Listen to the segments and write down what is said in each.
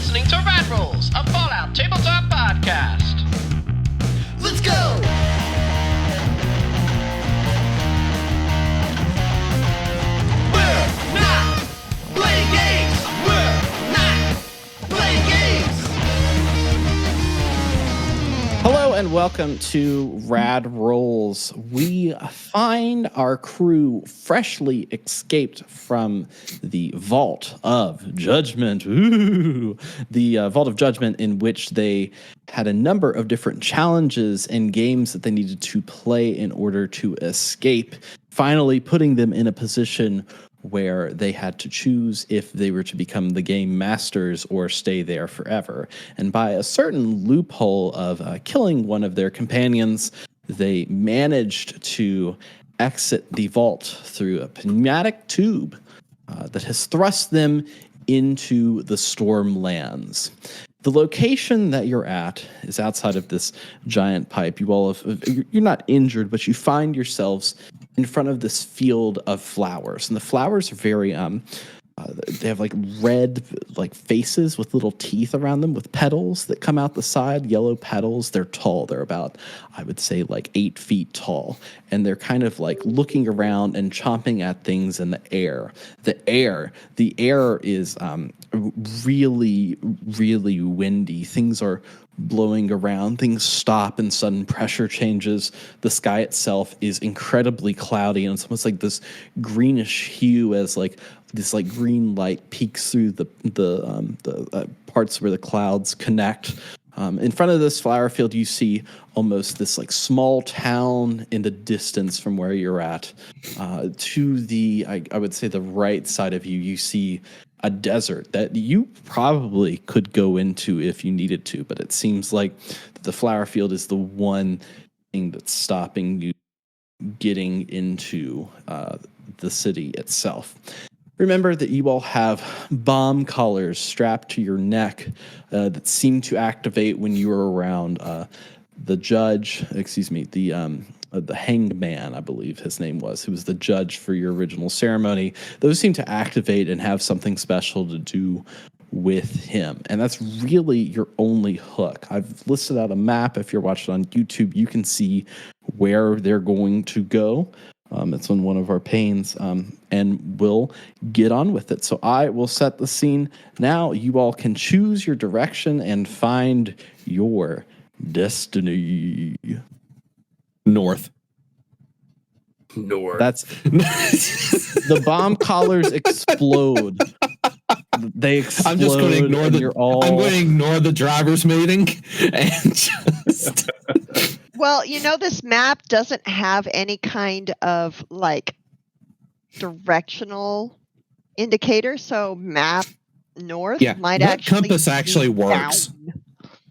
listening to Rad Rolls, a Fallout tabletop podcast. Let's go! We're not playing games! We're not playing games! Hello and welcome to Rad Rolls. We find our crew freshly escaped from the Vault of Judgment. The Vault of Judgment, in which they had a number of different challenges and games that they needed to play in order to escape, finally putting them in a position where they had to choose if they were to become the game masters or stay there forever. And by a certain loophole of killing one of their companions, they managed to exit the vault through a pneumatic tube that has thrust them into the Stormlands. The location that you're at is outside of this giant pipe. You're not injured, but you find yourselves in front of this field of flowers, and the flowers are very they have like red like faces with little teeth around them with petals that come out the side, yellow petals. They're tall. They're about, I would say, like 8 feet tall, and they're kind of like looking around and chomping at things in the air. The air is really, really windy. Things are blowing around, things stop and sudden pressure changes. The sky itself is incredibly cloudy, and it's almost like this greenish hue as like this like green light peeks through the parts where the clouds connect. In front of this flower field, you see almost this like small town in the distance from where you're at. To the, I would say the right side of you, you see a desert that you probably could go into if you needed to, but it seems like the flower field is the one thing that's stopping you getting into the city itself. Remember that you all have bomb collars strapped to your neck that seem to activate when you are around the hanged man, I believe his name was, who was the judge for your original ceremony. Those seem to activate and have something special to do with him. And that's really your only hook. I've listed out a map. If you're watching on YouTube, you can see where they're going to go. It's on one of our panes, and we'll get on with it. So I will set the scene now. You all can choose your direction and find your destiny. North. That's the bomb collars explode. They explode. I'm just going to ignore I'm going to ignore the driver's meeting and just. Well, this map doesn't have any kind of like directional indicator, so map north might actually. Compass actually works.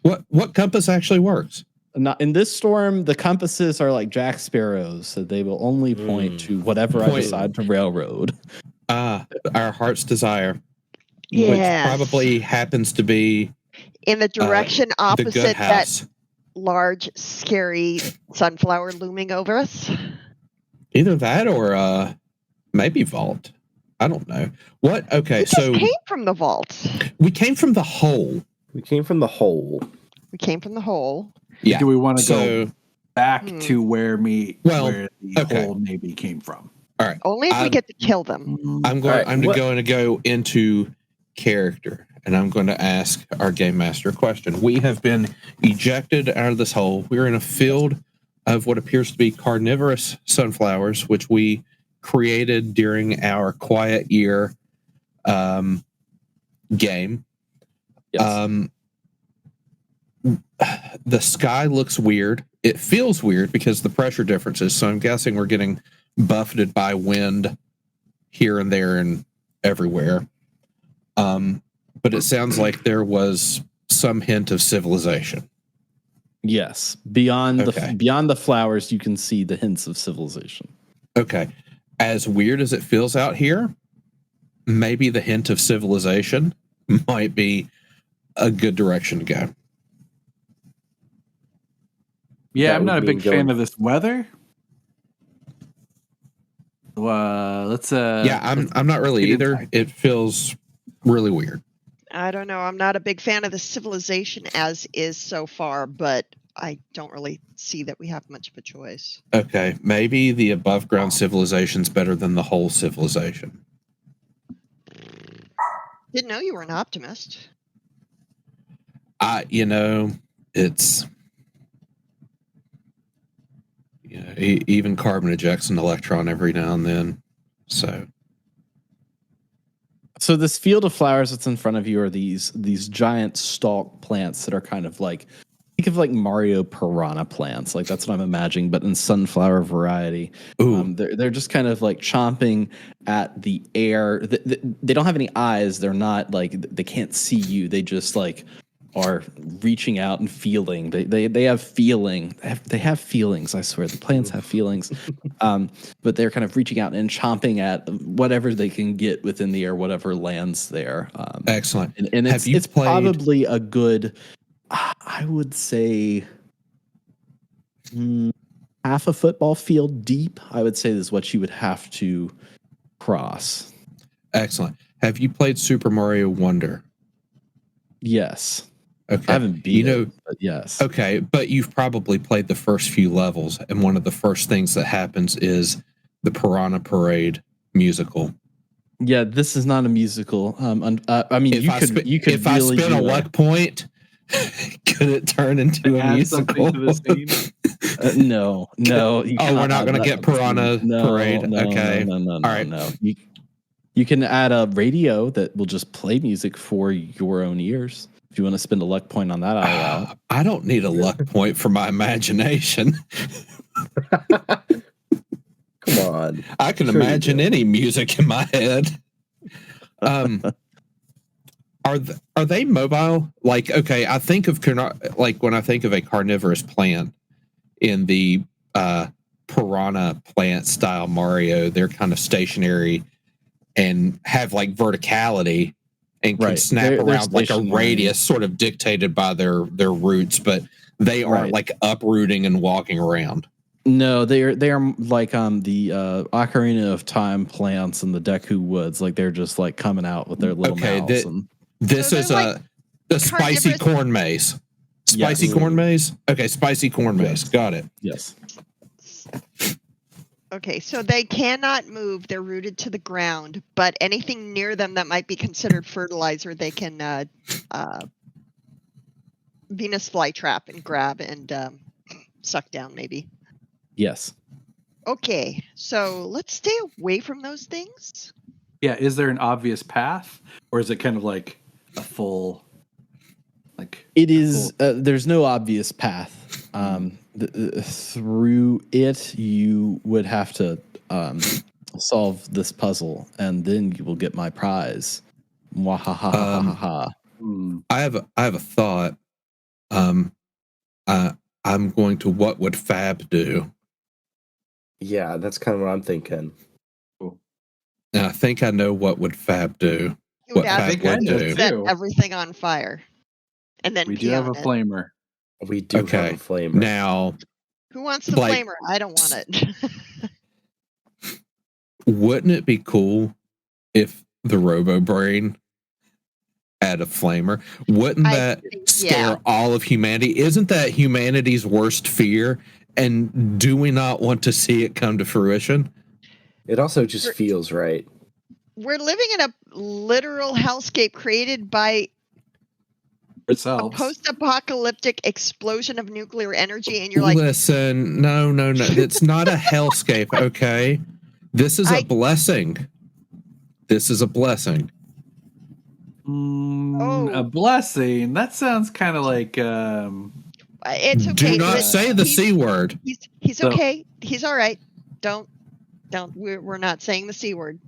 What compass actually works? Not in this storm. The compasses are like Jack Sparrows, so they will only point to whatever I decide to railroad. Our heart's desire, yes. Which probably happens to be in the direction opposite the good house. That large, scary sunflower looming over us. Either that or maybe vault. I don't know. What? Okay, so we came from the vault. We came from the hole. We came from the hole. Yeah. Do we want to go back to where the hole maybe came from? All right. Only if we get to kill them. I'm going to go into character, and I'm going to ask our game master a question. We have been ejected out of this hole. We're in a field of what appears to be carnivorous sunflowers, which we created during our Quiet Year game. Yes. The sky looks weird. It feels weird because of the pressure differences, so I'm guessing we're getting buffeted by wind here and there and everywhere. But it sounds like there was some hint of civilization. Yes, beyond the flowers, you can see the hints of civilization. Okay, as weird as it feels out here, maybe the hint of civilization might be a good direction to go. Yeah, I'm not a big fan of this weather. I'm not really either. It feels really weird. I don't know. I'm not a big fan of the civilization as is so far, but I don't really see that we have much of a choice. Okay, maybe the above ground civilization's better than the whole civilization. Didn't know you were an optimist. It's even carbon ejects an electron every now and then. So this field of flowers that's in front of you are these giant stalk plants that are kind of like, think of like Mario piranha plants. Like that's what I'm imagining, but in sunflower variety. They're just kind of like chomping at the air. They don't have any eyes. They're not like, they can't see you. They just like are reaching out and feeling. They have feeling. They have feelings. I swear, the plants have feelings. But they're kind of reaching out and chomping at whatever they can get within the air, whatever lands there. Excellent. And it's probably a good, I would say, half a football field deep. I would say is what you would have to cross. Excellent. Have you played Super Mario Wonder? Yes. Okay. I haven't beat it, but yes. Okay, but you've probably played the first few levels, and one of the first things that happens is the Piranha Parade musical. Yeah, this is not a musical. I mean, you could if really I spin a luck point, could it turn into a musical? No. We're not going to get Piranha Parade. Okay. All right. No. You can add a radio that will just play music for your own ears. If you want to spend a luck point on that, I'll allow it. I don't need a luck point for my imagination. Come on. I can imagine any music in my head. Are they mobile? Like, okay, I think of when I think of a carnivorous plant in the piranha plant style Mario, they're kind of stationary and have like verticality and can snap around like a radius sort of dictated by their roots, but they aren't like uprooting and walking around. No, they are like the Ocarina of Time plants in the Deku Woods. Like they're just like coming out with their little mouths. This is a spicy corn maze. Spicy corn maze? Okay, spicy corn maze. Got it. Yes. Okay, so they cannot move. They're rooted to the ground, but anything near them that might be considered fertilizer, they can Venus flytrap and grab and suck down, maybe. Yes. Okay, so let's stay away from those things. Yeah, is there an obvious path, or is it kind of like a full, like it is? There's no obvious path. Through it, you would have to solve this puzzle, and then you will get my prize. Mwahahaha. I have a thought. I'm going to. What would Fab do? Yeah, that's kind of what I'm thinking. Cool. And I think I know what would Fab do. What Fab would do. Set everything on fire, and then we do have a flamer. We do have a flamer. Now, who wants the flamer? I don't want it. Wouldn't it be cool if the Robo Brain had a flamer? Wouldn't that scare all of humanity? Isn't that humanity's worst fear? And do we not want to see it come to fruition? It also just feels right. We're living in a literal hellscape created by ourselves. A post-apocalyptic explosion of nuclear energy, and you're like, listen, no, it's not a hellscape. Okay, this is a blessing. This is a blessing. A blessing. That sounds kind of like. It's okay. Do not say the C word. He's okay. He's all right. Don't. We're not saying the C word.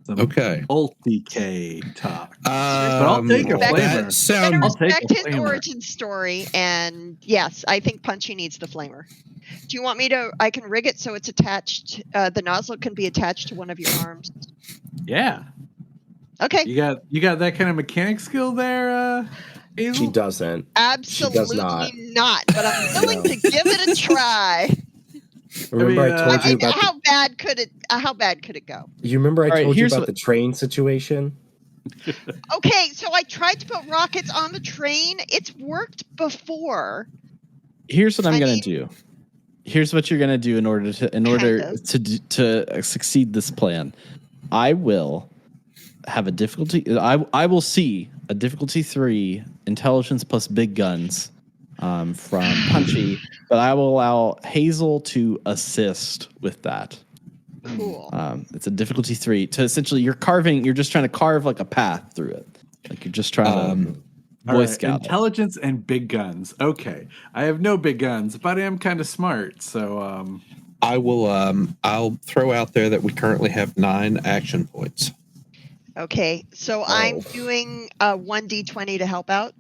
Okay. Multi-K talk. But I'll take a flavor. Respect his origin story, and yes, I think Punchy needs the flamer. Do you want me to? I can rig it so it's attached. The nozzle can be attached to one of your arms. Yeah. Okay. You got that kind of mechanic skill there, Hazel? She doesn't. Absolutely not. But I'm willing to give it a try. Remember I told you about how bad could it go? You remember I told you about the train situation? Okay, so I tried to put rockets on the train. It's worked before. Here's what I'm going to do. Here's what you're going to do in order to succeed this plan. I will have a difficulty. I will see a difficulty 3 intelligence plus big guns from Punchy, but I will allow Hazel to assist with that. Cool. It's a difficulty 3 to essentially you're just trying to carve like a path through it. Like you're just trying to Boy Scout. Intelligence and big guns. Okay. I have no big guns, but I am kind of smart. So I will I'll throw out there that we currently have 9 action points. Okay, so I'm doing 1d20 to help out.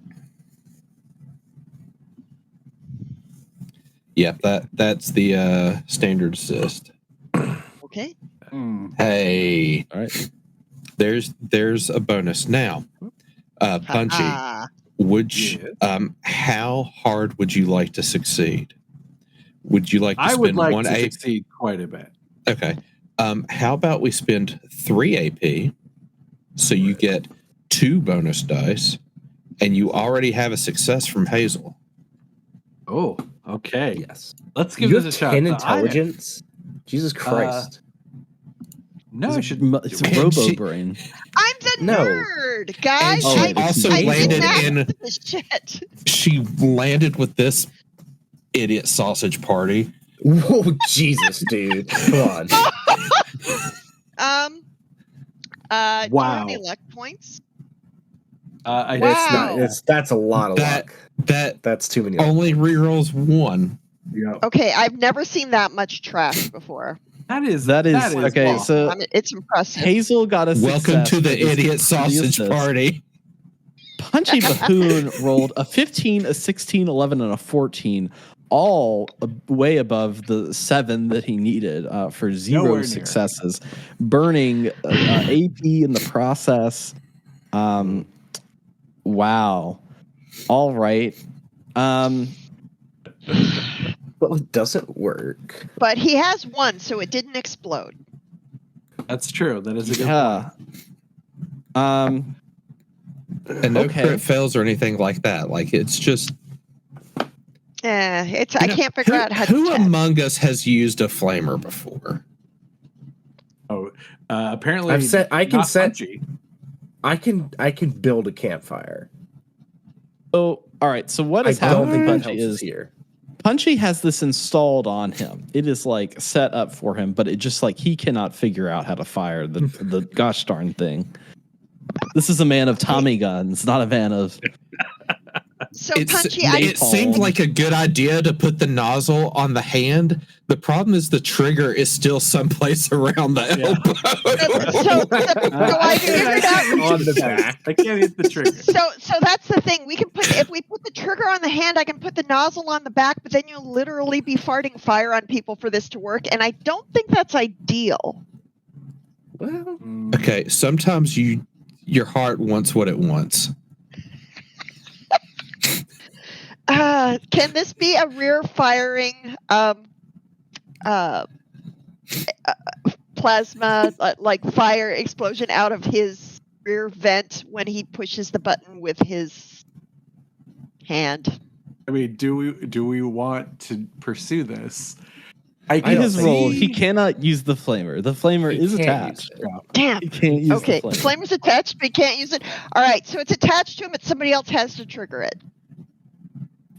Yep, that's the standard assist. Okay. Hey. All right. There's a bonus now. Punchy. How hard would you like to succeed? Would you like to spend I would like one to succeed quite a bit. Okay. How about we spend 3 AP so you get 2 bonus dice and you already have a success from Hazel? Oh, okay. Yes. Let's give You this a have shot. 10 intelligence? Jesus Christ. No, It's Robo Brain. I'm the nerd, guys. And she also landed in this shit. She landed with this idiot sausage party. Whoa, Jesus, dude. Come on. Do you have Wow. any luck points? That's a lot of luck. That's too many. Only rerolls 1. Yeah. Okay, I've never seen that much trash before. That is okay. wow. So I mean, it's impressive. Hazel got a Welcome success to the with his idiot sausage assist. party. Punchy Bahoon rolled a 15, a 16, 11, and a 14, all way above the 7 that he needed for 0 Nowhere near. successes, burning AP in the process. Wow. All right. Well, it doesn't work. But he has 1, so it didn't explode. That's true. That is a good point. And no crit fails or anything like that. Like it's just. I can't figure out how to. Who among us has used a flamer before? Oh, apparently I can build a campfire. Oh, all right. So what is happening, Punchy, is here. Punchy has this installed on him. It is like set up for him, but it just like he cannot figure out how to fire the gosh darn thing. This is a man of Tommy guns, not a man of. So Punchy, it seemed like a good idea to put the nozzle on the hand. The problem is the trigger is still someplace around the elbow. So I figured out on the back. I can't hit the trigger. So that's the thing. If we put the trigger on the hand, I can put the nozzle on the back, but then you'll literally be farting fire on people for this to work, and I don't think that's ideal. Well, okay. Sometimes your heart wants what it wants. Can this be a rear firing plasma like fire explosion out of his rear vent when he pushes the button with his hand? I mean, do we want to pursue this? In his role, he cannot use the flamer. The flamer is attached. Damn. He can't use the flamer's attached, but he can't use it. All right, so it's attached to him, but somebody else has to trigger it.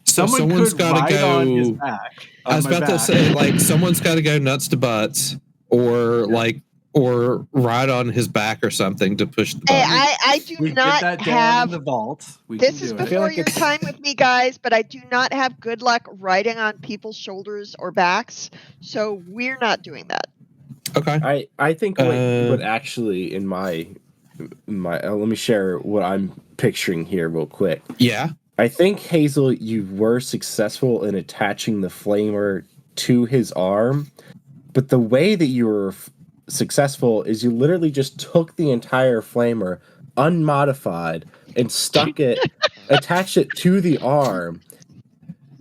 Someone's got to go. On his back, I was about to say, like, someone's got to go nuts to butts, or ride on his back or something to push the button. I do not have the vault. This is before your time with me, guys, but I do not have good luck riding on people's shoulders or backs, so we're not doing that. Okay. I think what actually in my let me share what I'm picturing here real quick. Yeah. I think, Hazel, you were successful in attaching the flamer to his arm, but the way that you were successful is you literally just took the entire flamer, unmodified, and stuck it, attached it to the arm.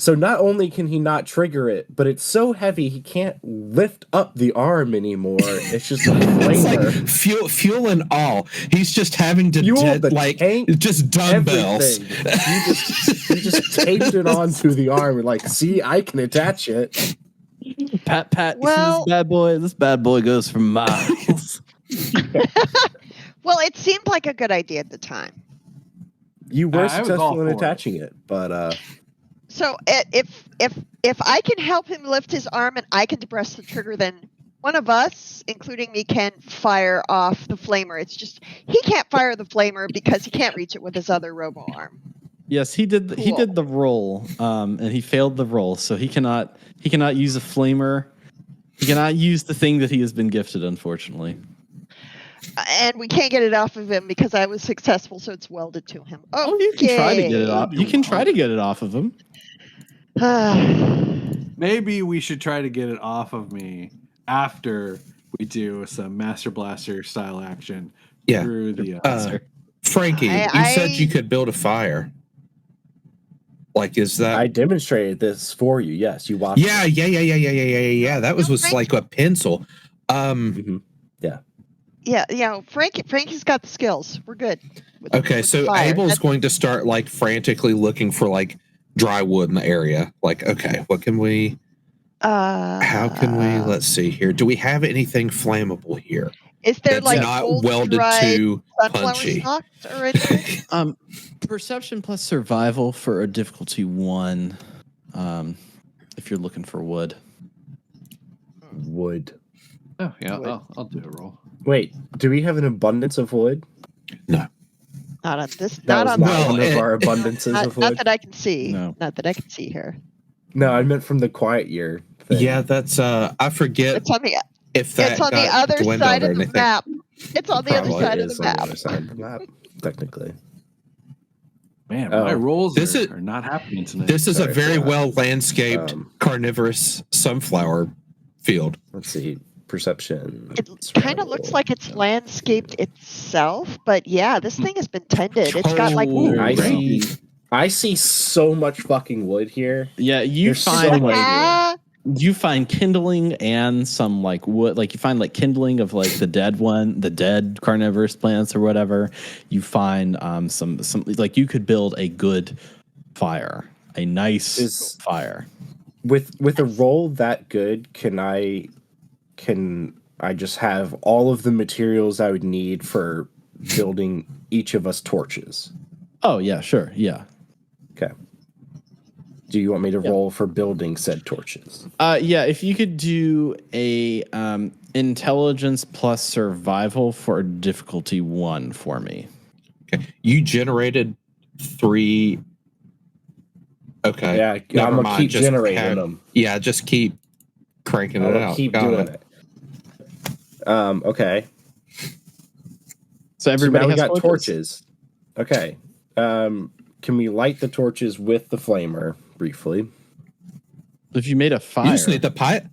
So not only can he not trigger it, but it's so heavy he can't lift up the arm anymore. It's just a flamer. It's like fuel and all. He's just having to tank, just dumbbells. You just taped it onto the arm and like, see, I can attach it. Pat. Well, you see this bad boy goes for miles. Well, it seemed like a good idea at the time. You were successful in attaching it, but so if I can help him lift his arm and I can depress the trigger, then one of us, including me, can fire off the flamer. It's just he can't fire the flamer because he can't reach it with his other robo arm. Yes, he did. He did the roll, and he failed the roll, so he cannot use a flamer. He cannot use the thing that he has been gifted, unfortunately. And we can't get it off of him because I was successful, so it's welded to him. Oh, you can try to get it off. You can try to get it off of him. Maybe we should try to get it off of me after we do some Master Blaster style action through the. Frankie, you said you could build a fire. Like, is that? I demonstrated this for you. Yes, you watched. Yeah. That was like a pencil. Yeah. Frankie's got the skills. We're good. So Abel's going to start like frantically looking for like dry wood in the area. Like, okay, what can we? How can we? Let's see here. Do we have anything flammable here? Is there that's not welded to punchy? Or anything? Perception plus survival for a difficulty 1. If you're looking for wood. Wood. Oh yeah, I'll do a roll. Wait, do we have an abundance of wood? No. Not on this. That was not one of our abundances of wood. Not that I can see. No. Not that I can see here. No, I meant from the quiet year thing. Yeah, that's I forget. It's on the. If that it's on the other side of the map. It's on the other side of the map. On the other side of the map, technically. Man, my rolls are not happening tonight. This is a very well landscaped carnivorous sunflower field. Let's see. Perception. It kind of looks like it's landscaped itself, but yeah, this thing has been tended. It's got like. I see so much fucking wood here. Yeah, you find kindling and some like wood, like you find like kindling of like the dead carnivorous plants or whatever. You find some like you could build a good fire, a nice fire. With a roll that good, can I just have all of the materials I would need for building each of us torches? Oh yeah, sure, yeah. Okay. Do you want me to roll for building said torches? Yeah, if you could do a intelligence plus survival for difficulty 1 for me. Okay. You generated 3. Okay. Yeah, I'm gonna keep generating them. Yeah, just keep cranking it out. Keep doing it. Okay. So everybody has got torches. Okay. Can we light the torches with the flamer briefly? If you made a fire, you just need the pipe.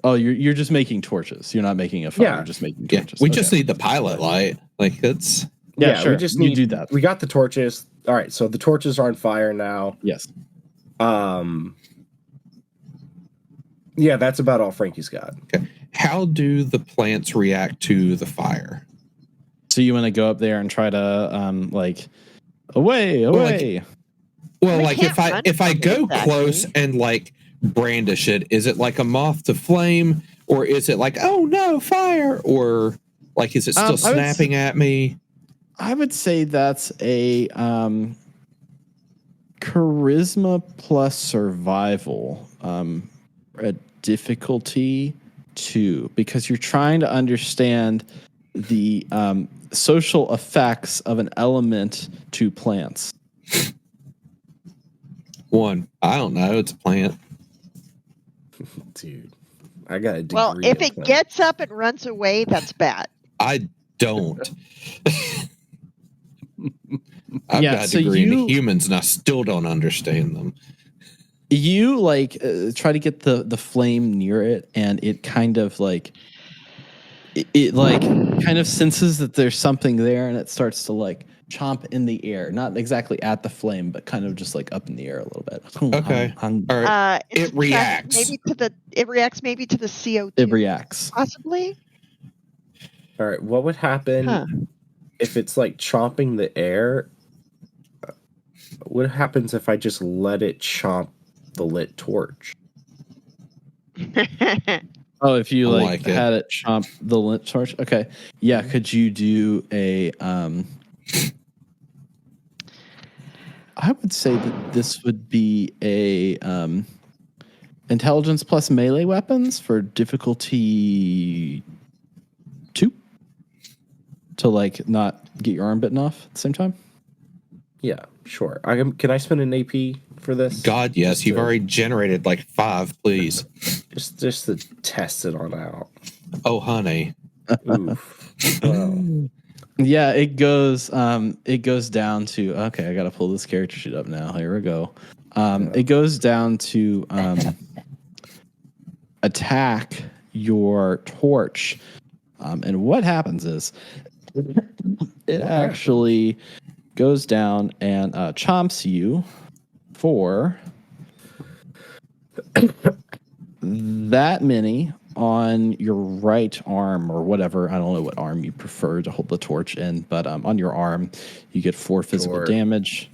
Oh, you're just making torches. You're not making a fire. Yeah. You're just making torches. We just need the pilot light. Like it's sure. We just need to do that. We got the torches. All right, so the torches are on fire now. Yes. Yeah, that's about all Frankie's got. Okay. How do the plants react to the fire? So you want to go up there and try to like away. Well, like if I go close and like brandish it, is it like a moth to flame, or is it like, oh no, fire, or like is it still snapping at me? I would say that's a charisma plus survival, a difficulty 2, because you're trying to understand the social effects of an element to plants. 1. I don't know. It's a plant. Dude, I got a degree. Well, if it gets up and runs away, that's bad. I don't. I've got a degree in humans and I still don't understand them. You like try to get the flame near it, and it kind of like it like kind of senses that there's something there, and it starts to like chomp in the air, not exactly at the flame, but kind of just like up in the air a little bit. Okay. All right. It reacts. It reacts maybe to the CO2. It reacts. Possibly. All right. What would happen if it's like chomping the air? What happens if I just let it chomp the lit torch? Oh, if you like it. had it chomp the lit torch. Okay. Yeah. Could you do a I would say that this would be a intelligence plus melee weapons for difficulty 2 to like not get your arm bitten off at the same time. Yeah, sure. Can I spend an AP for this? God, yes. You've already generated like 5, please. Just to test it on out. Oh, honey. Oof. Well, Yeah, it goes down to, okay, I got to pull this character sheet up now. Here we go. It goes down to attack your torch. And what happens is it actually goes down and chomps you for that many on your right arm or whatever. I don't know what arm you prefer to hold the torch in, but on your arm, you get 4 physical damage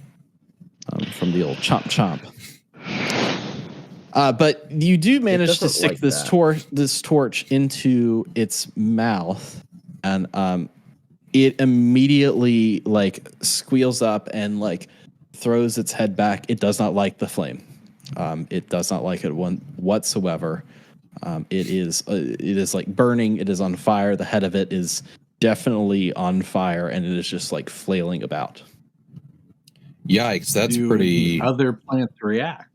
from the old chomp chomp. But you do manage to stick this torch into its mouth, and it immediately like squeals up and like throws its head back. It does not like the flame. It does not like it whatsoever. It is like burning. It is on fire. The head of it is definitely on fire, and it is just like flailing about. Yikes! That's pretty. Other plants react.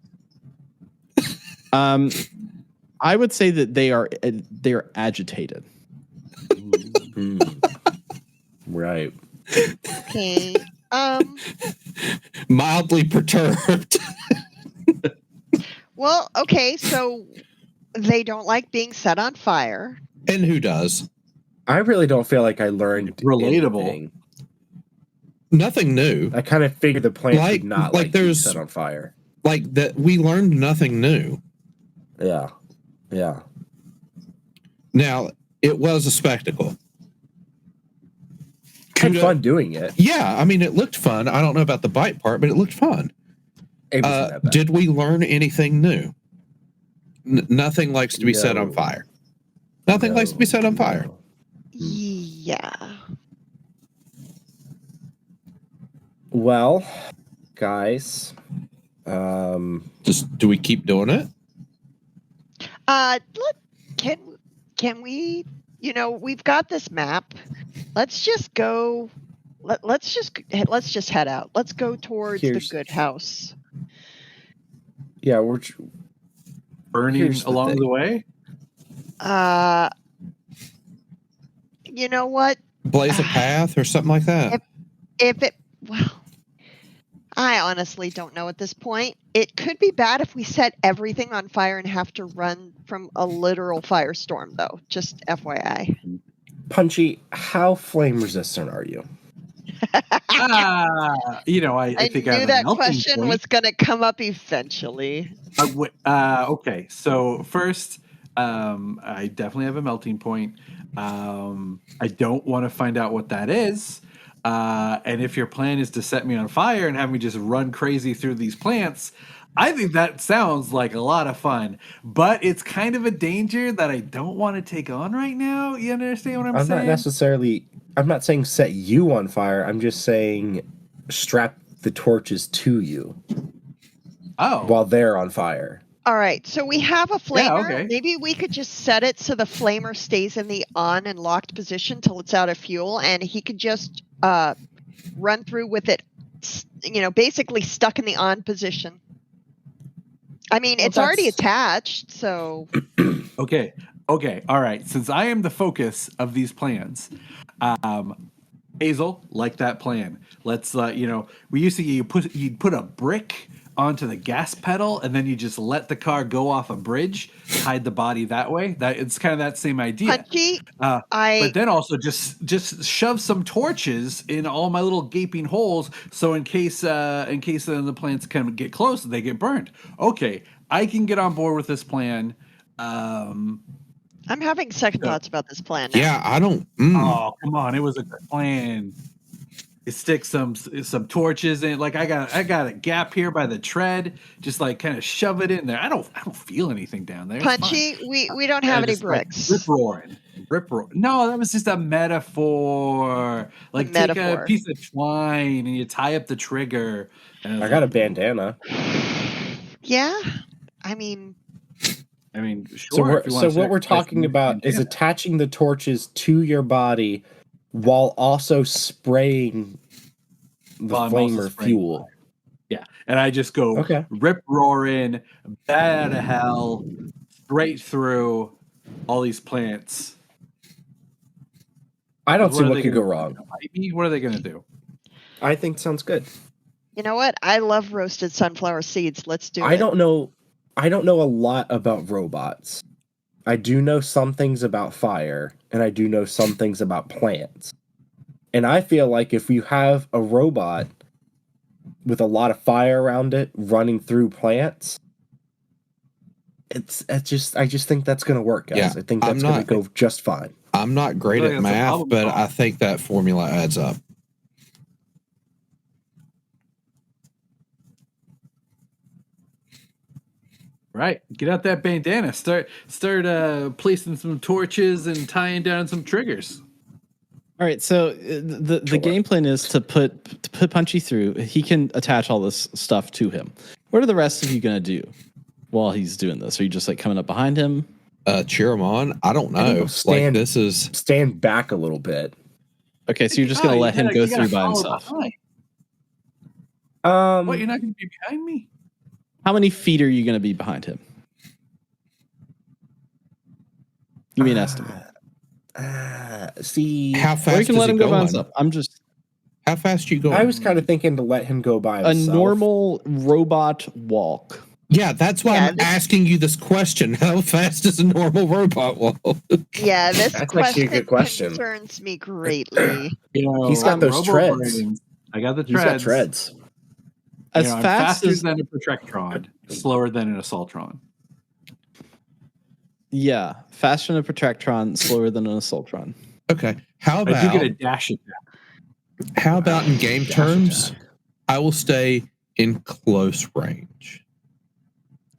I would say that they are agitated. Right. Okay. Mildly perturbed. Well, okay, so they don't like being set on fire. And who does? I really don't feel like I learned relatable. anything. Nothing new. I kind of figured the plant would not like being set on fire. Like that, we learned nothing new. Yeah. Yeah. Now, it was a spectacle. I had fun doing it. Yeah, I mean, it looked fun. I don't know about the bite part, but it looked fun. Did we learn anything new? Nothing likes to be set on fire. Nothing likes to be set on fire. Yeah. Well, guys, just do we keep doing it? Can we? You know, we've got this map. Let's just go. Let's just head out. Let's go towards the good house. Yeah, we're burning along the way. You know what? Blaze a path or something like that. I honestly don't know at this point. It could be bad if we set everything on fire and have to run from a literal firestorm, though. Just FYI. Punchy, how flame resistant are you? I think knew that question was going to come up eventually. Okay, so first, I definitely have a melting point. I don't want to find out what that is. And if your plan is to set me on fire and have me just run crazy through these plants, I think that sounds like a lot of fun. But it's kind of a danger that I don't want to take on right now. You understand what I'm saying? I'm not saying set you on fire. I'm just saying strap the torches to you. Oh. While they're on fire. All right, so we have a flamer. Yeah, okay. Maybe we could just set it so the flamer stays in the on and locked position till it's out of fuel, and he could just run through with it, basically stuck in the on position. I mean, it's already attached, so... Okay, all right. Since I am the focus of these plans, Hazel, like that plan. Let's, we used to you'd put a brick onto the gas pedal, and then you just let the car go off a bridge, hide the body that way. That it's kind of that same idea. Punchy, But then also just shove some torches in all my little gaping holes, so in case the plants kind of get close, they get burned. Okay, I can get on board with this plan. I'm having second thoughts about this plan now. Yeah, I don't. Oh, come on, it was a good plan. You stick some torches in. Like I got a gap here by the tread. Just like kind of shove it in there. I don't feel anything down there. It's Punchy, fine. we don't have any Just, like, bricks. rip roaring. No, that was just a metaphor. Like take a piece of twine and you tie up the trigger. And I got a bandana. Yeah, I mean, sure. So what we're talking about is attaching the torches to your body while also spraying the flamer fuel. Yeah, and I just go rip roaring, bat out of hell, straight through all these plants. I don't see what could go wrong. What are they going to do? I think sounds good. You know what? I love roasted sunflower seeds. Let's do it. I don't know a lot about robots. I do know some things about fire, and I do know some things about plants. And I feel like if you have a robot with a lot of fire around it running through plants, I just think that's going to work, guys. Yeah, I think that's going to go just fine. I'm not great at math, but I think that formula adds up. Right. Get out that bandana. Start placing some torches and tying down some triggers. All right, so the game plan is to put Punchy through. He can attach all this stuff to him. What are the rest of you going to do while he's doing this? Are you just like coming up behind him? Cheer him on? I don't know. Stand back a little bit. Okay, so you're just going to let him go through by himself. What, you're not going to be behind me? How many feet are you going to be behind him? Give me an estimate. See, how fast? Or you can let him go by himself. How fast you going? I was kind of thinking to let him go by himself. A normal robot walk. Yeah, that's why I'm asking you this question. How fast is a normal robot walk? Yeah, this that's question, actually a good question. Concerns me greatly. He's got those treads. I got the treads. He's got treads. As fast as than a Protectron, slower than an Assaultron. Yeah, faster than a Protectron, slower than an Assaultron. Okay, how about I do get a dash attack? How about in game terms? I will stay in close range.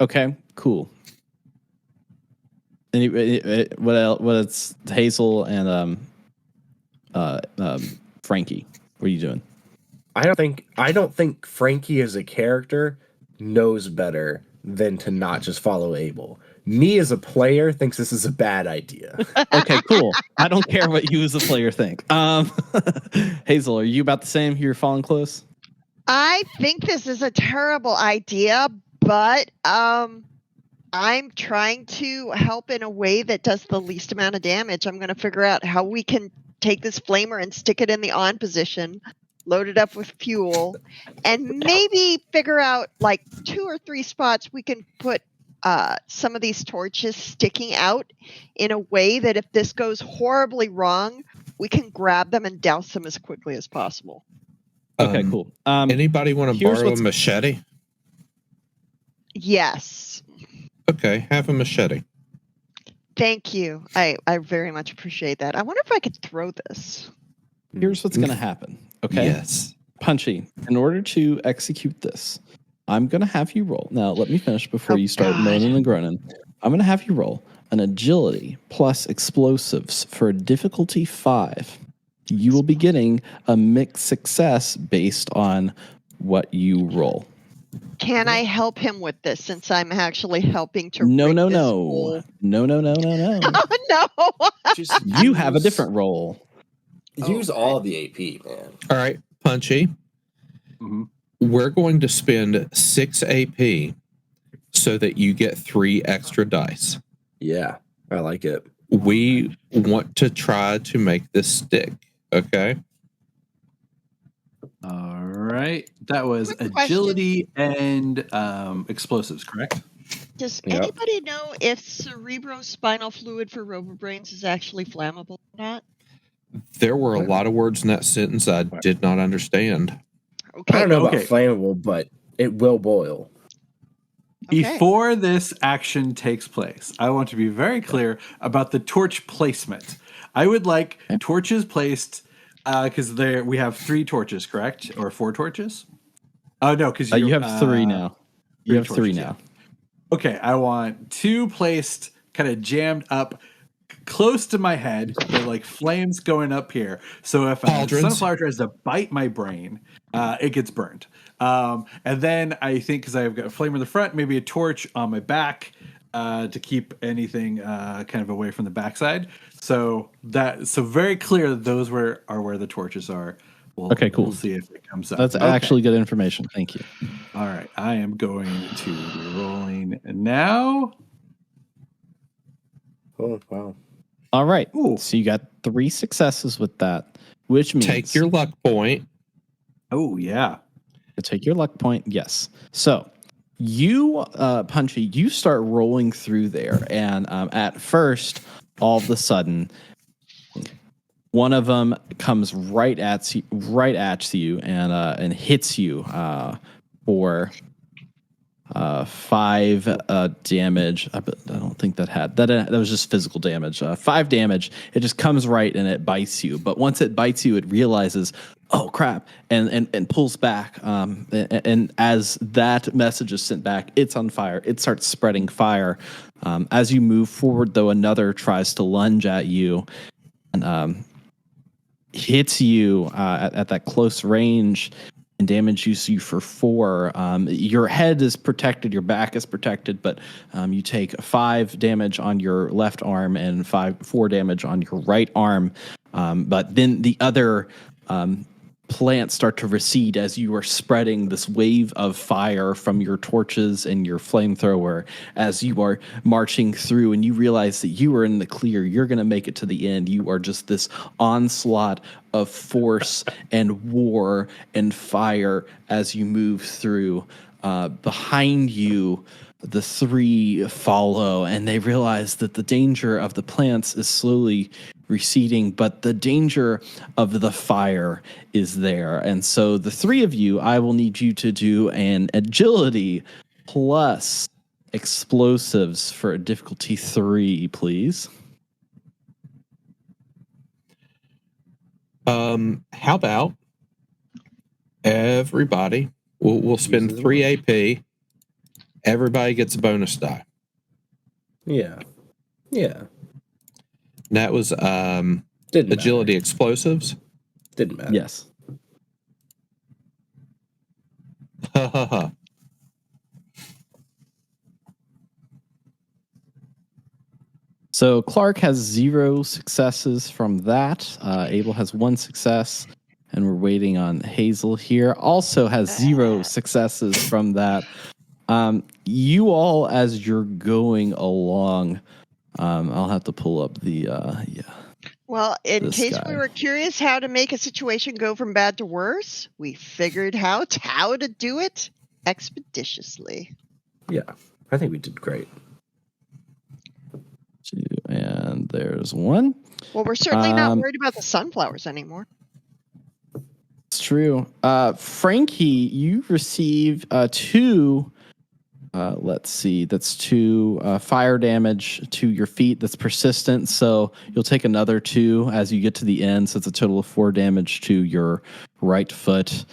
Okay, cool. What else? What's Hazel and Frankie? What are you doing? I don't think Frankie as a character knows better than to not just follow Abel. Me as a player thinks this is a bad idea. Okay, cool. I don't care what you as a player think. Hazel, are you about the same? You're following close? I think this is a terrible idea, but I'm trying to help in a way that does the least amount of damage. I'm going to figure out how we can take this flamer and stick it in the on position, load it up with fuel, and maybe figure out like 2 or 3 spots we can put some of these torches sticking out in a way that if this goes horribly wrong, we can grab them and douse them as quickly as possible. Okay, cool. Anybody want to borrow a machete? Yes. Okay, have a machete. Thank you. I very much appreciate that. I wonder if I could throw this. Here's what's going to happen. Okay. Yes. Punchy, in order to execute this, I'm going to have you roll. Now, let me finish before you start moaning and groaning. I'm going to have you roll an agility plus explosives for a difficulty 5. You will be getting a mixed success based on what you roll. Can I help him with this since I'm actually helping to No. No. No. Oh, no. You have a different roll. Use all the AP, man. All right, Punchy. Mm-hmm. We're going to spend 6 AP so that you get 3 extra dice. Yeah, I like it. We want to try to make this stick, okay? All right. That was Quick question. agility and explosives, correct? Does Yep. anybody know if cerebrospinal fluid for robobrains is actually flammable or not? There were a lot of words in that sentence I did not understand. Okay. I don't know about Okay. flammable, but it will boil. Okay. Before this action takes place, I want to be very clear about the torch placement. I would like torches placed because we have 3 torches, correct? Or 4 torches? Oh no, because You have 3 now. You have 3 torches, now. Okay, I want 2 placed kind of jammed up close to my head, but like flames going up here. So if a Cauldrons. sunflower tries to bite my brain, it gets burned. And then I think because I've got a flame in the front, maybe a torch on my back to keep anything kind of away from the backside. So very clear that those are where the torches are. Okay, cool. We'll see if it comes up. That's Okay. actually good information. Thank you. All right. I am going to be rolling now. Oh, wow. All right. Ooh. So you got 3 successes with that, which means Take your luck point. Oh, yeah. take your luck point. Yes. So you, Punchy, you start rolling through there, and at first, all of a sudden, one of them comes right at you and hits you for 5 damage. I don't think that was just physical damage. 5 damage. It just comes right and it bites you. But once it bites you, it realizes, oh crap, and pulls back. And as that message is sent back, it's on fire. It starts spreading fire. As you move forward, though, another tries to lunge at you and hits you at that close range and damages you for 4. Your head is protected, your back is protected, but you take 5 damage on your left arm and 4 damage on your right arm. But then the other plants start to recede as you are spreading this wave of fire from your torches and your flamethrower as you are marching through, and you realize that you are in the clear. You're going to make it to the end. You are just this onslaught of force and war and fire as you move through. Behind you, the 3 follow, and they realize that the danger of the plants is slowly receding, but the danger of the fire is there. And so the 3 of you, I will need you to do an agility plus explosives for a difficulty 3, please. How about everybody? We'll spend 3 AP. Everybody gets a bonus die. Yeah. Yeah. That was agility explosives. Didn't matter. Yes. Ha ha ha. So Clark has 0 successes from that. Abel has 1 success, and we're waiting on Hazel here. Also has 0 successes from that. You all, as you're going along, I'll have to pull up the Well, in This case guy. we were curious how to make a situation go from bad to worse, we figured out how to do it expeditiously. Yeah. I think we did great. 2, and there's 1. Well, we're certainly not worried about the sunflowers anymore. It's true. Frankie, you receive 2. Let's see. That's 2 fire damage to your feet. That's persistent. So you'll take another 2 as you get to the end. So it's a total of 4 damage to your right foot.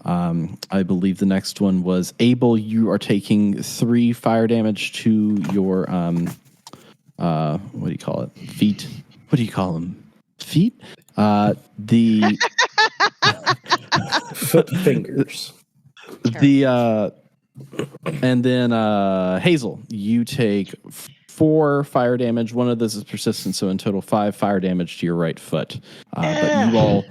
I believe the next one was Abel. You are taking 3 fire damage to your what do you call it? Feet. What do you call them? Feet. The Foot fingers. And then Hazel, you take 4 fire damage. One of those is persistent, so in total 5 fire damage to your right foot. But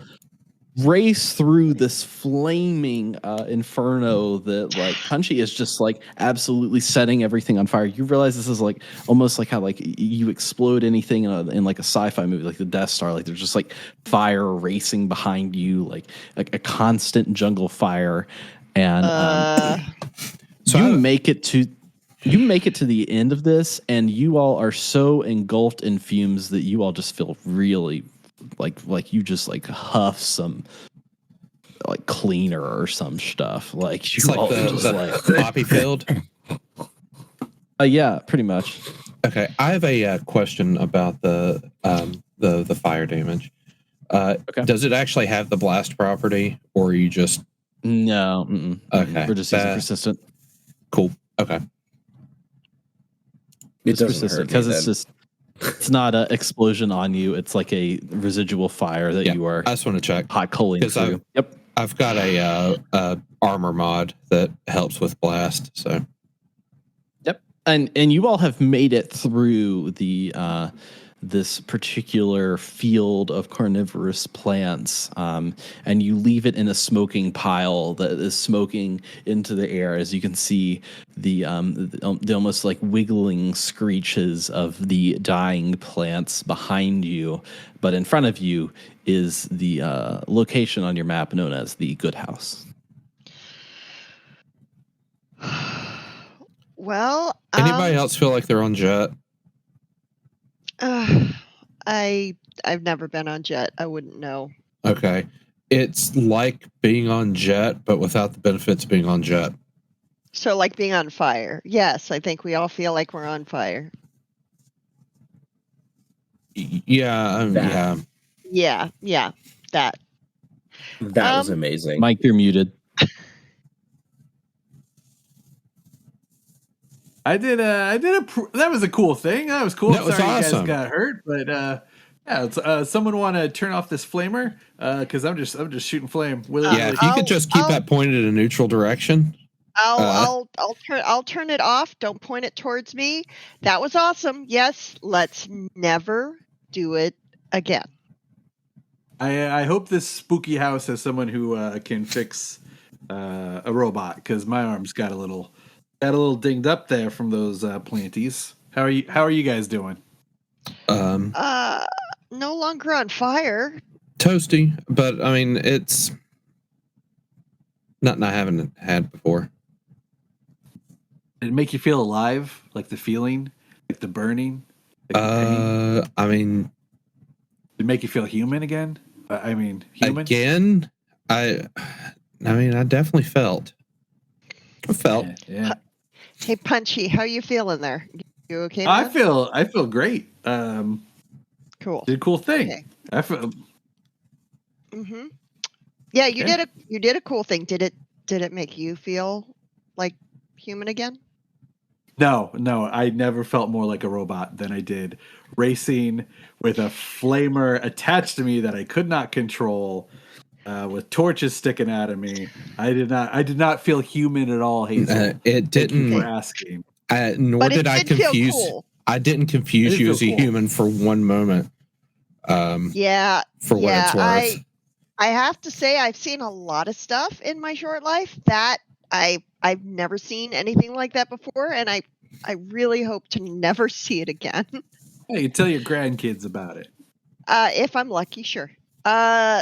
race through this flaming inferno that like Punchy is just like absolutely setting everything on fire. You realize this is like almost like how like you explode anything in like a sci-fi movie, like the Death Star. Like there's just like fire racing behind you, like a constant jungle fire, and So you make it to. You make it to the end of this, and you all are so engulfed in fumes that you all just feel really like you just like huff some like cleaner or some stuff. Like you it's like all the, just the like poppy field. yeah, pretty much. Okay, I have a question about the fire damage. Okay. Does it actually have the blast property, or are you just No. Okay, We're just using persistent. cool? Okay, It Just doesn't persistent hurt me because then. it's not an explosion on you. It's like a residual fire that yeah. you are I just want to check hot coaling because through. Yep. I've got a armor mod that helps with blast. So Yep. And you all have made it through the this particular field of carnivorous plants, and you leave it in a smoking pile that is smoking into the air. As you can see, the almost like wiggling screeches of the dying plants behind you, but in front of you is the location on your map known as the Good House. Well, anybody else feel like they're on jet? I've never been on jet. I wouldn't know. Okay, it's like being on jet, but without the benefits of being on jet. So like being on fire. Yes, I think we all feel like we're on fire. Yeah, That. yeah. Yeah, that. That was amazing. Mike, you're muted. That was a cool thing. That was cool. That was Sorry awesome. you guys got hurt, but yeah. Someone want to turn off this flamer? Because I'm just shooting flame. Yeah, if you could just keep that pointed in a neutral direction. I'll turn it off. Don't point it towards me. That was awesome. Yes, let's never do it again. I hope this spooky house has someone who can fix a robot, because my arm's got a little dinged up there from those planties. How are you guys doing? No longer on fire. Toasty, but I mean it's nothing I haven't had before. Did it make you feel alive? Like the feeling? Like the burning? Like the pain? I mean, Did it make you feel human again? Human? again, I mean, I definitely felt. I felt. Yeah. Hey, Punchy, how you feeling there? You okay? I man? feel great. Cool. Did a cool thing. Okay. I feel. Mm-hmm. Yeah, you did a cool thing. Did it make you feel like human again? No, I never felt more like a robot than I did racing with a flamer attached to me that I could not control, with torches sticking out of me. I did not feel human at all, Hazel. It Thank you didn't. for asking. Nor But it did I did feel confuse. cool. I didn't confuse It did you feel as a cool. human for one moment. Yeah. For what it's worth. I have to say I've seen a lot of stuff in my short life that I've never seen anything like that before, and I really hope to never see it again. Hey, you tell your grandkids about it. If I'm lucky, sure.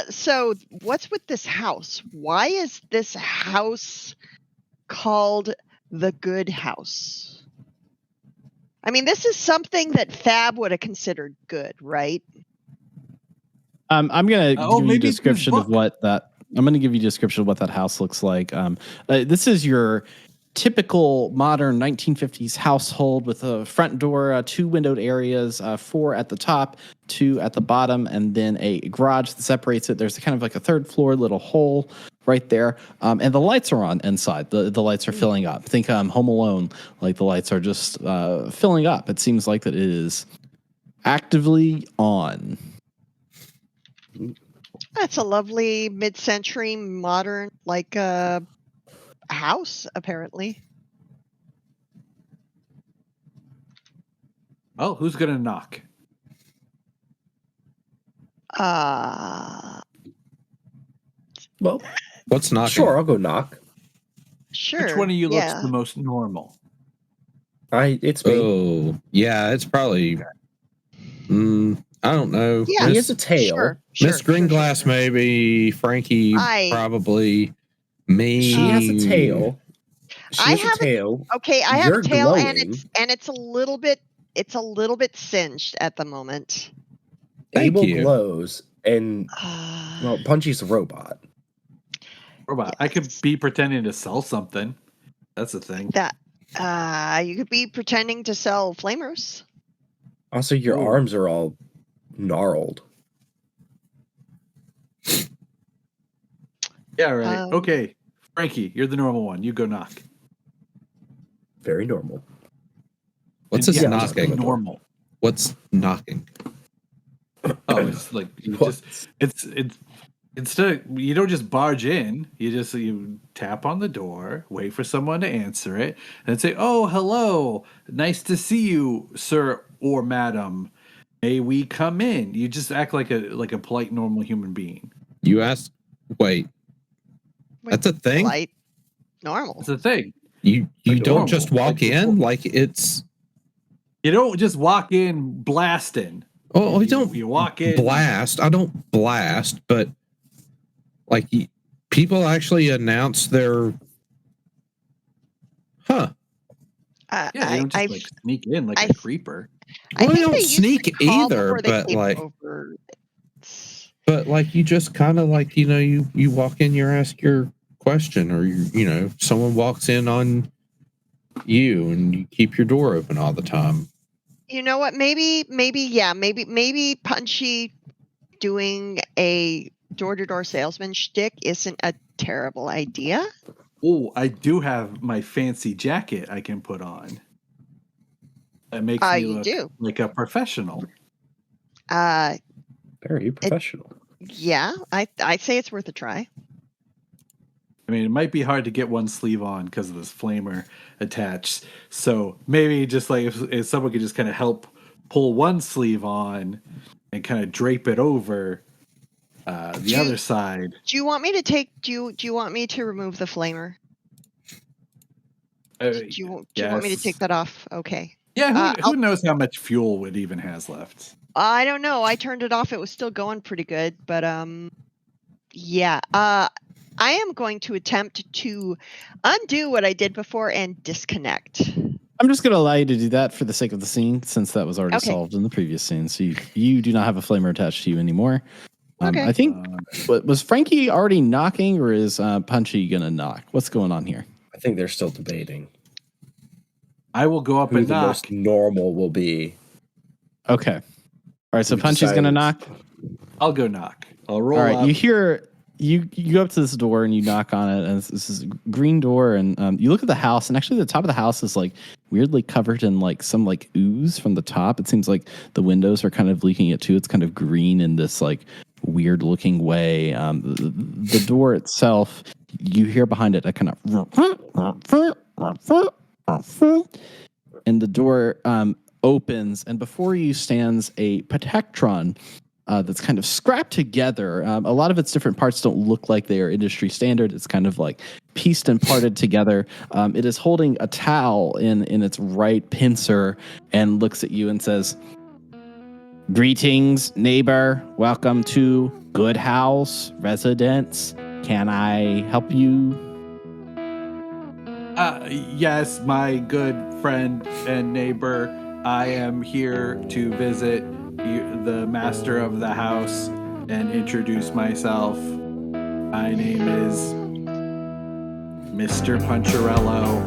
So what's with this house? Why is this house called the Good House? I mean, this is something that Fab would have considered good, right? I'm gonna give you a maybe it's his description of book. what that. I'm gonna give you a description of what that house looks like. This is your typical modern 1950s household with a front door, two windowed areas, 4 at the top, 2 at the bottom, and then a garage that separates it. There's kind of like a third floor little hole right there, and the lights are on inside. The lights are filling up. Think Home Alone, like the lights are just filling up. It seems like that it is actively on. That's a lovely mid-century modern house, apparently. Oh, who's gonna knock? Well, What's knocking? sure, I'll go knock. Sure. Which one of you looks yeah. the most normal? It's me. Oh, yeah, it's probably. I don't know. Yeah. He has a tail. Sure. Miss Greenglass, maybe. Frankie, probably. Me. She has a tail. I have a tail. Okay, I have You're a tail, glowing. and it's a little bit singed at the moment. Thank Abel you. glows, and well, Punchy's a robot. Robot. I could be pretending to sell something. That's the thing. That you could be pretending to sell flamers. Also, your arms are all gnarled. Yeah, right. Okay. Frankie, you're the normal one. You go knock. Very normal. What's this Yeah, knocking? Normal. What's knocking? Oh, it's like you it's instead of, you don't just barge in. You tap on the door, wait for someone to answer it, and say, "Oh, hello, nice to see you, sir or madam. May we come in?" You just act like a polite, normal human being. You ask. Wait. That's a thing. Polite, normal. It's a thing. You Like don't normal. just walk in like it's. You don't just walk in blasting. Oh, we don't. You walk in blast. I don't blast, but like people actually announce their. Huh. Yeah, you don't just like sneak in like a creeper. Well, I don't sneak either, but like. But like you just kind of like you walk in, you ask your question, or someone walks in on you, and you keep your door open all the time. You know what? Maybe Punchy doing a door-to-door salesman shtick isn't a terrible idea. Oh, I do have my fancy jacket I can put on. That makes me look like a professional. Very professional. I'd say it's worth a try. I mean, it might be hard to get one sleeve on because of this flamer attached. So maybe just like if someone could just kind of help pull one sleeve on and kind of drape it over the other side. Do you want me to take? Do you want me to remove the flamer? Do you want me to take that off? Okay. Yeah. Who knows how much fuel it even has left? I don't know. I turned it off. It was still going pretty good, but yeah. I am going to attempt to undo what I did before and disconnect. I'm just going to allow you to do that for the sake of the scene, since that was already solved in the previous scene. So you do not have a flamer attached to you anymore. I think, was Frankie already knocking, or is Punchy going to knock? What's going on here? I think they're still debating. I will go up and knock. The most normal will be. Okay. All right, so Punchy's going to knock? I'll go knock. I'll roll up. All right, up. you hear... You go up to this door and you knock on it, and this is a green door, and you look at the house, and actually the top of the house is like weirdly covered in like some like ooze from the top. It seems like the windows are kind of leaking it too. It's kind of green in this like weird looking way. The door itself, you hear behind it a kind of, and the door opens, and before you stands a Protectron. That's kind of scrapped together. A lot of its different parts don't look like they are industry standard. It's kind of like pieced and parted together. It is holding a towel in its right pincer and looks at you and says, "Greetings, neighbor. Welcome to Good House Residence. Can I help you?" Yes, my good friend and neighbor. I am here to visit the master of the house and introduce myself. My name is Mr. Puncharello.